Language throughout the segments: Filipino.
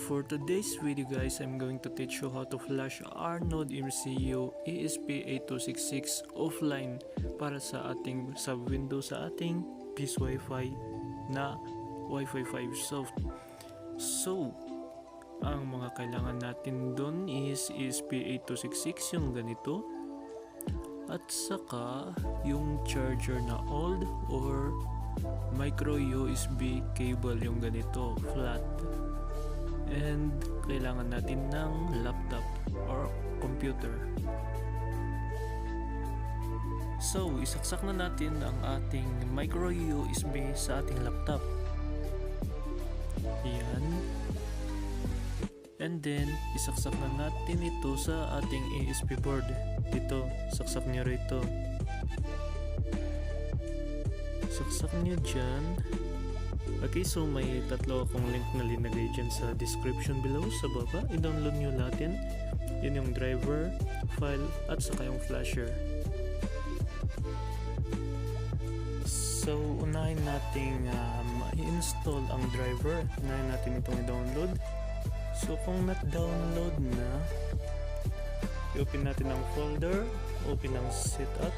For today's video guys, I'm going to teach you how to flash our Node MCU ESP8266 offline para sa Windows sa ating Peace Wi-Fi na Wi-Fi 5 soft. So, ang mga kailangan natin doon is ESP8266 yung ganito at saka yung charger na old or micro USB cable yung ganito flat. And kailangan natin ng laptop or computer. So, isaksak na natin ang ating micro USB sa ating laptop. Yan. And then, isaksak na natin ito sa ating ESP board. Dito, saksak nyo rito. Saksak nyo dyan. Okay, so may tatlo akong link na linagay dyan sa description below sa baba. I-download nyo lahat yan. Yun yung driver, file, at saka yung flasher. So, unahin nating i-install ang driver. Unahin natin itong i-download. So, kung not-download na, i-open natin ang folder, open ang setup.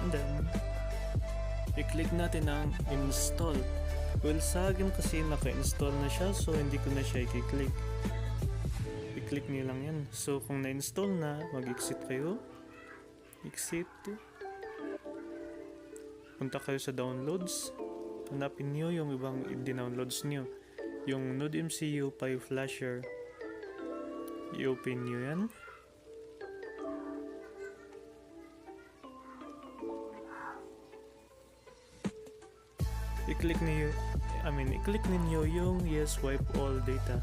And then, i-click natin ang install. Well, sa akin kasi naka-install na siya, so hindi ko na siya i-click. I-click niyo lang yan. So kung na-install na, mag-exit kayo. Exit. Punta kayo sa downloads. Hanapin niyo yung ibang i-downloads niyo. Yung Node MCU Pi Flasher. I-open niyo yan. I-click ninyo yung yes, wipe all data.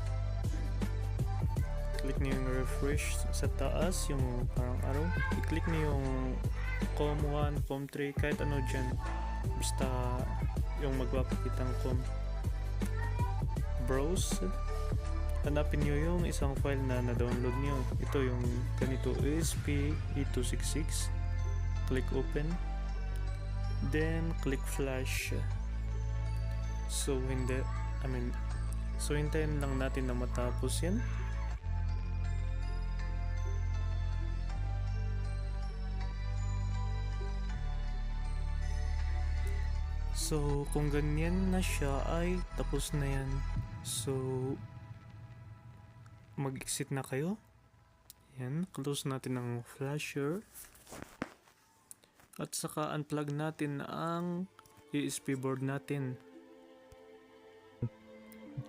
Click niyo yung refresh sa taas, yung parang arrow. I-click niyo yung COM1, COM3, kahit ano dyan. Basta yung magpapakitang COM. Browse. Hanapin niyo yung isang file na na-download niyo. Ito yung ganito, ESP8266. Click open. Then click flash. So hintayin lang natin na matapos yan. So kung ganyan na siya ay tapos na yan. So mag-exit na kayo. Yan, close natin ang flasher. At saka unplug natin ang ESP board natin.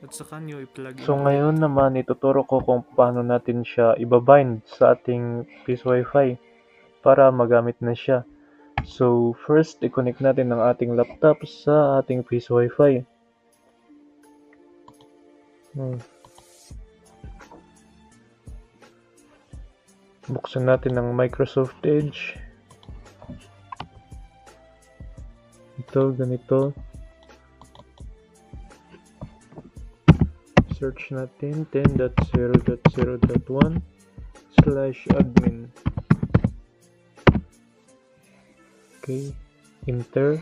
At saka nyo i-plug in. So ngayon naman ituturo ko kung paano natin siya ibabind sa ating Peace Wi-Fi para magamit na siya. So first i-connect natin ang ating laptop sa ating Peace Wi-Fi. Buksan natin ang Microsoft Edge. Ito, ganito. Search natin 10.0.0.1/admin. Okay, enter.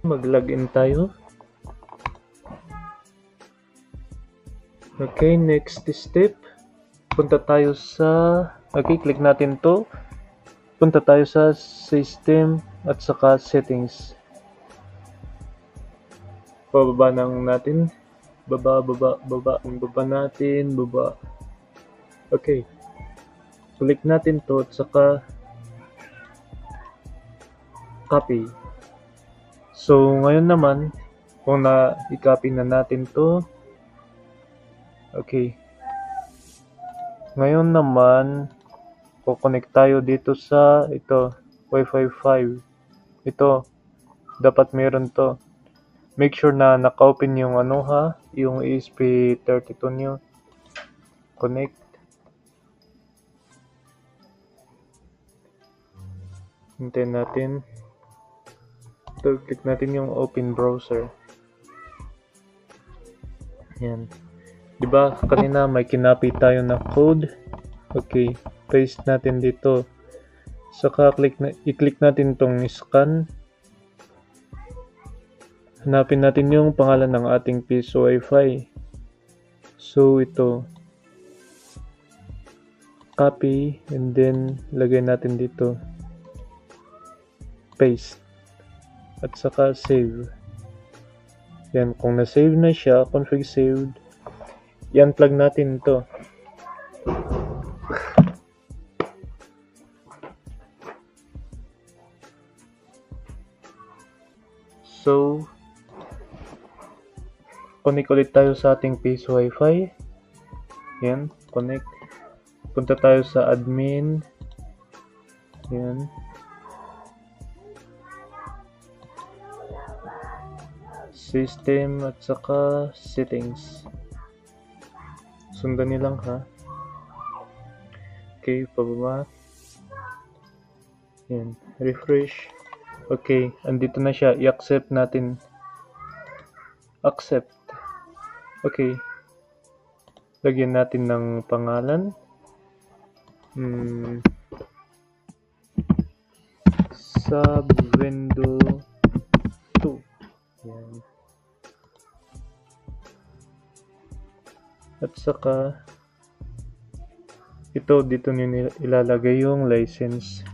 Mag-login tayo. Okay, next step. Punta tayo sa click natin to. Punta tayo sa system at saka settings. Bababa natin. Baba natin. Okay. Click natin to at saka copy. So, ngayon naman, kung i-copy na natin to. Okay. Ngayon naman, connect tayo dito sa Wi-Fi 5. Ito, dapat meron to. Make sure na naka-open yung yung ESP32 nyo. Connect. Hintayin natin. Ito, click natin yung open browser. Yan. Diba kanina may kinapi tayo na code. Okay, paste natin dito. Saka i-click natin tong scan. Hanapin natin yung pangalan ng ating piso Wi-Fi. So ito, copy and then lagay natin dito. Paste. At saka save. Yan, kung na-save na siya, config saved. I-unplug natin ito. So, connect ulit tayo sa ating piso Wi-Fi. Yan, connect. Punta tayo sa admin. Yan. System at saka settings. Sundan niyo lang ha. Okay, pababa. Yan, refresh. Okay, andito na siya. I-accept natin. Accept. Okay. Lagyan natin ng pangalan. Sub window 2. Yan. At saka ito dito niyo ilalagay yung license.